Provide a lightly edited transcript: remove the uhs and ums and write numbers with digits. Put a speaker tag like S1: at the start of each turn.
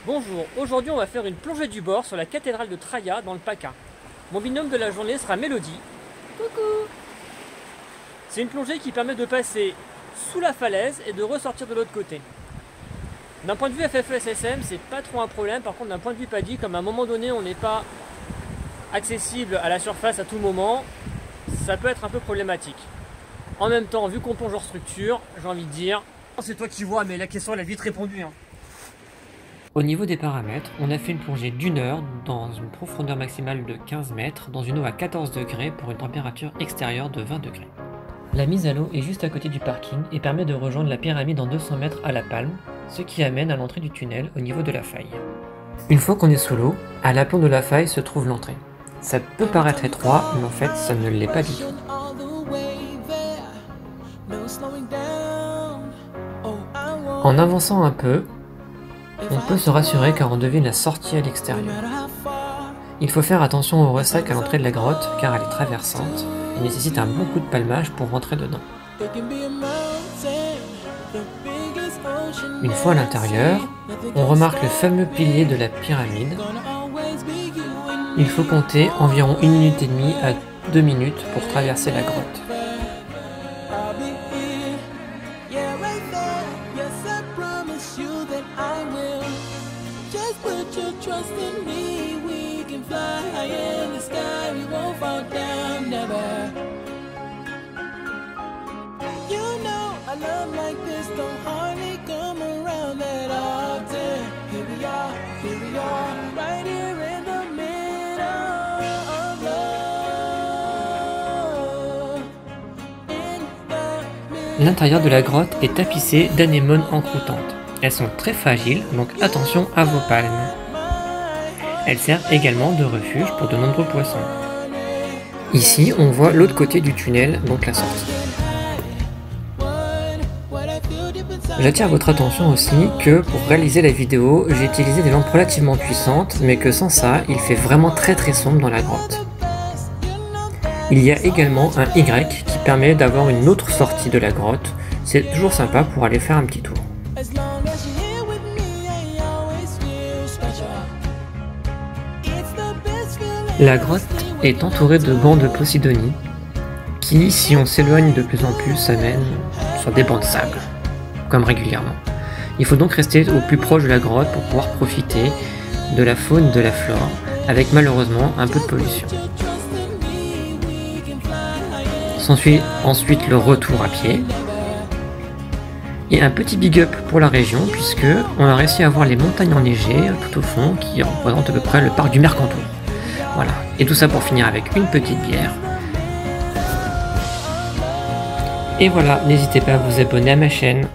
S1: Bonjour, aujourd'hui on va faire une plongée du bord sur la cathédrale de Trailla dans le PACA. Mon binôme de la journée sera Mélodie. Coucou. C'est une plongée qui permet de passer sous la falaise et de ressortir de l'autre côté. D'un point de vue FFESSM, c'est pas trop un problème. Par contre, d'un point de vue PADI, comme à un moment donné on n'est pas accessible à la surface à tout moment, ça peut être un peu problématique. En même temps, vu qu'on plonge hors structure, j'ai envie de dire... C'est toi qui vois, mais la question elle a vite répondu. Au niveau des paramètres, on a fait une plongée d'1 heure dans une profondeur maximale de 15 mètres dans une eau à 14 degrés pour une température extérieure de 20 degrés. La mise à l'eau est juste à côté du parking et permet de rejoindre la pyramide en 200 mètres à la Palme, ce qui amène à l'entrée du tunnel au niveau de la faille. Une fois qu'on est sous l'eau, à l'aplomb de la faille se trouve l'entrée. Ça peut paraître étroit, mais en fait ça ne l'est pas du tout. En avançant un peu, on peut se rassurer car on devine la sortie à l'extérieur. Il faut faire attention au ressac à l'entrée de la grotte car elle est traversante et nécessite un bon coup de palmage pour rentrer dedans. Une fois à l'intérieur, on remarque le fameux pilier de la pyramide. Il faut compter environ 1 minute et demie à 2 minutes pour traverser la grotte.
S2: Trust in me, we can fly high in the sky, we won't fall down, never. You know a love like this don't hardly come around that often. Here we are, right here in the middle of love.
S1: L'intérieur de la grotte est tapissé d'anémones encroutantes. Elles sont très fragiles, donc attention à vos palmes. Elle sert également de refuge pour de nombreux poissons. Ici, on voit l'autre côté du tunnel, donc la sortie. J'attire votre attention aussi que pour réaliser la vidéo, j'ai utilisé des lampes relativement puissantes, mais que sans ça, il fait vraiment très sombre dans la grotte. Il y a également un Y qui permet d'avoir une autre sortie de la grotte. C'est toujours sympa pour aller faire un petit tour. La grotte est entourée de bancs de Posidonie qui, si on s'éloigne de plus en plus, amènent sur des bancs de sable, comme régulièrement. Il faut donc rester au plus proche de la grotte pour pouvoir profiter de la faune et de la flore, avec malheureusement un peu de pollution. S'ensuit ensuite le retour à pied. Et un petit big up pour la région, puisque on a réussi à voir les montagnes enneigées tout au fond, qui représentent à peu près le parc du Mercantour. Voilà, et tout ça pour finir avec une petite bière. Et voilà, n'hésitez pas à vous abonner à ma chaîne.